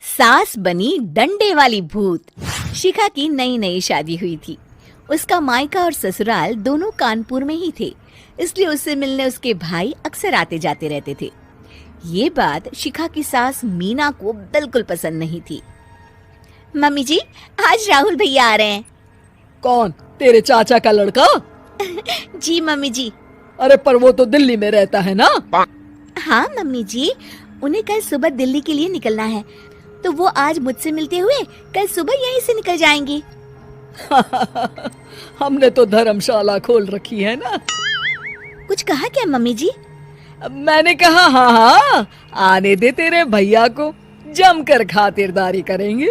सास बनी डंडे वाली भूत। शिखा की नई नई शादी हुई थी। उसका मायका और ससुराल दोनों कानपुर में ही थे, इसलिए उससे मिलने उसके भाई अक्सर आते जाते रहते थे। ये बात शिखा की सास मीना को बिल्कुल पसंद नहीं थी। मम्मी जी, आज राहुल भैया आ रहे हैं। कौन? तेरे चाचा का लड़का? जी मम्मी जी। अरे पर वो तो दिल्ली में रहता है ना? हाँ मम्मी जी, उन्हें कल सुबह दिल्ली के लिए निकलना है, तो वो आज मुझसे मिलते हुए कल सुबह यहीं से निकल जाएंगे। हमने तो धर्मशाला खोल रखी है ना। कुछ कहा क्या मम्मी जी? मैंने कहा हाँ, आने दे तेरे भैया को, जमकर खातिरदारी करेंगे।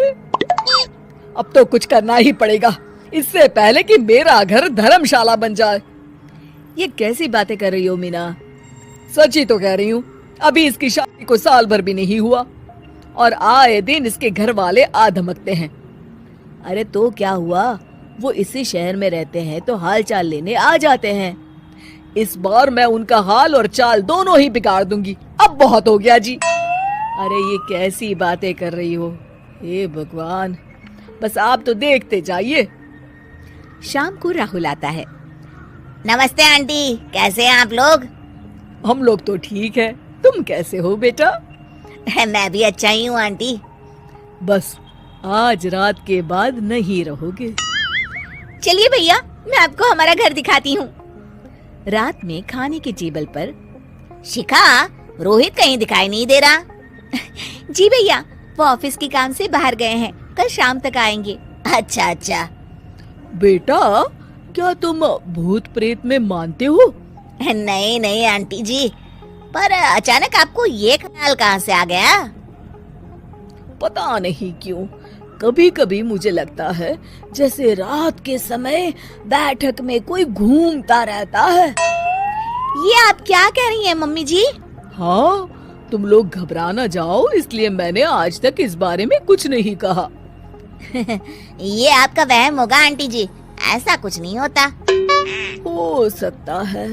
अब तो कुछ करना ही पड़ेगा, इससे पहले कि मेरा घर धर्मशाला बन जाए। ये कैसी बातें कर रही हो मीना? सच ही तो कह रही हूँ। अभी इसकी शादी को साल भर भी नहीं हुआ और आए दिन इसके घर वाले आ धमकते हैं। अरे तो क्या हुआ, वो इसी शहर में रहते हैं तो हाल चाल लेने आ जाते हैं। इस बार मैं उनका हाल और चाल दोनों ही बिगाड़ दूंगी। अब बहुत हो गया जी। अरे ये कैसी बातें कर रही हो? हे भगवान, बस आप तो देखते जाइए। शाम को राहुल आता है। नमस्ते आंटी, कैसे हैं आप लोग? हम लोग तो ठीक है, तुम कैसे हो बेटा? मैं भी अच्छा ही हूँ आंटी। बस आज रात के बाद नहीं रहोगे। चलिए भैया, मैं आपको हमारा घर दिखाती हूँ। रात में खाने के टेबल पर शिखा, रोहित कहीं दिखाई नहीं दे रहा। जी भैया, वो ऑफिस के काम से बाहर गए हैं, कल शाम तक आएंगे। अच्छा अच्छा। बेटा, क्या तुम भूत प्रेत में मानते हो? नहीं नहीं आंटी जी, पर अचानक आपको ये ख्याल कहाँ से आ गया? पता नहीं क्यों, कभी कभी मुझे लगता है जैसे रात के समय बैठक में कोई घूमता रहता है। ये आप क्या कह रही हैं मम्मी जी? हाँ, तुम लोग घबरा ना जाओ, इसलिए मैंने आज तक इस बारे में कुछ नहीं कहा। ये आपका वहम होगा आंटी जी, ऐसा कुछ नहीं होता। हो सकता है।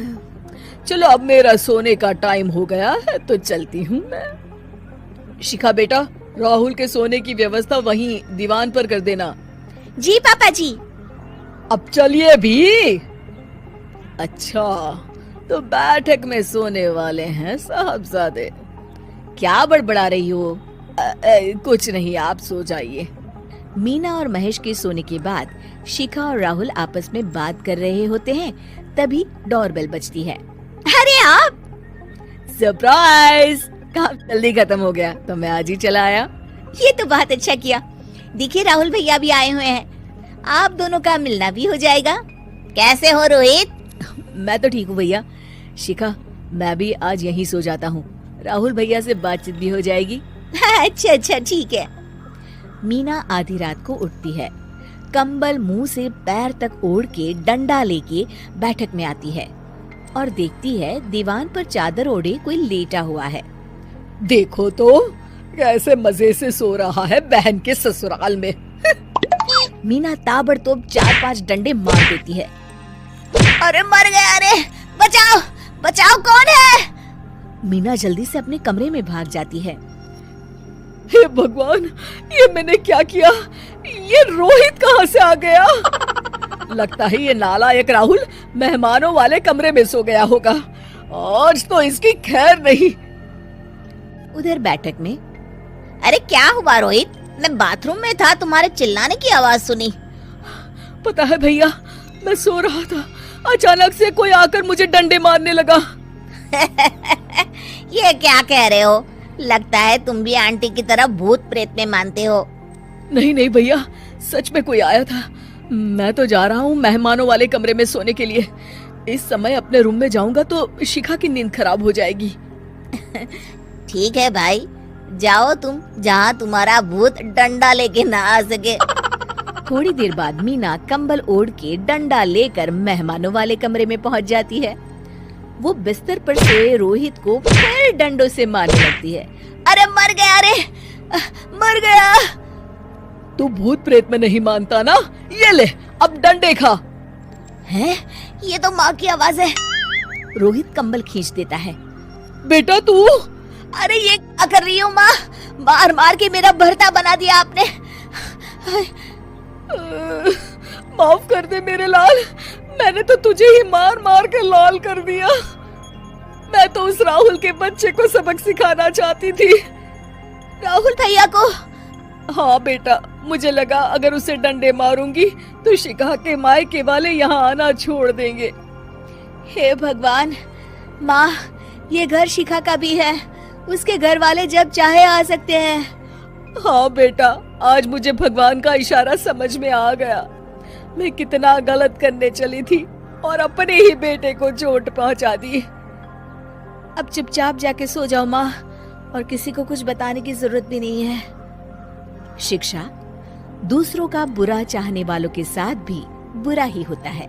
चलो अब मेरा सोने का टाइम हो गया है तो चलती हूँ मैं। शिखा बेटा, राहुल के सोने की व्यवस्था वहीं दीवान पर कर देना। जी पापा जी। अब चलिए भी। अच्छा, तो बैठक में सोने वाले हैं साहबजादे। क्या बड़बड़ा रही हो? कुछ नहीं, आप सो जाइए। मीना और महेश के सोने के बाद शिखा और राहुल आपस में बात कर रहे होते हैं, तभी डोरबेल बजती है। अरे आप! सरप्राइज! काम जल्दी खत्म हो गया तो मैं आज ही चला आया। ये तो बहुत अच्छा किया। देखिए राहुल भैया भी आए हुए हैं, आप दोनों का मिलना भी हो जाएगा। कैसे हो रोहित? मैं तो ठीक हूँ भैया। शिखा, मैं भी आज यहीं सो जाता हूँ, राहुल भैया से बातचीत भी हो जाएगी। अच्छा अच्छा ठीक है। मीना आधी रात को उठती है, कंबल मुंह से पैर तक ओढ़ के डंडा लेके बैठक में आती है और देखती है दीवान पर चादर ओढ़े कोई लेटा हुआ है। देखो तो कैसे मजे से सो रहा है बहन के ससुराल में। मीना ताबड़तोड़ 4-5 डंडे मार देती है। अरे मर गया! अरे बचाओ बचाओ, कौन है? मीना जल्दी से अपने कमरे में भाग जाती है। हे भगवान, ये मैंने क्या किया? ये रोहित कहाँ से आ गया? लगता है ये नालायक राहुल मेहमानों वाले कमरे में सो गया होगा। आज तो इसकी खैर नहीं। उधर बैठक में, अरे क्या हुआ रोहित? मैं बाथरूम में था, तुम्हारे चिल्लाने की आवाज सुनी। पता है भैया, मैं सो रहा था, अचानक से कोई आकर मुझे डंडे मारने लगा। ये क्या कह रहे हो? लगता है तुम भी आंटी की तरह भूत प्रेत में मानते हो। नहीं नहीं भैया, सच में कोई आया था। मैं तो जा रहा हूँ मेहमानों वाले कमरे में सोने के लिए। इस समय अपने रूम में जाऊंगा तो शिखा की नींद खराब हो जाएगी। ठीक है भाई, जाओ तुम, जहाँ तुम्हारा भूत डंडा लेके ना आ सके। थोड़ी देर बाद मीना कंबल ओढ़ के डंडा लेकर मेहमानों वाले कमरे में पहुँच जाती है। वो बिस्तर पर से रोहित को फिर डंडों से मारने लगती है। अरे मर गया! अरे मर गया! तू भूत प्रेत में नहीं मानता ना? ये ले, अब डंडे खा। हैं? ये तो माँ की आवाज है। रोहित कंबल खींच देता है। बेटा तू! अरे ये क्या कर रही हो माँ? मार मार के मेरा भरता बना दिया आपने। माफ कर दे मेरे लाल, मैंने तो तुझे ही मार मार कर लाल कर दिया। मैं तो उस राहुल के बच्चे को सबक सिखाना चाहती थी। राहुल भैया को? हाँ बेटा, मुझे लगा अगर उसे डंडे मारूंगी तो शिखा के मायके वाले यहाँ आना छोड़ देंगे। हे भगवान, माँ ये घर शिखा का भी है, उसके घर वाले जब चाहे आ सकते हैं। हाँ बेटा, आज मुझे भगवान का इशारा समझ में आ गया। मैं कितना गलत करने चली थी और अपने ही बेटे को चोट पहुंचा दी। अब चुपचाप जाके सो जाओ माँ, और किसी को कुछ बताने की जरूरत भी नहीं है। शिक्षा दूसरों का बुरा चाहने वालों के साथ भी बुरा ही होता है।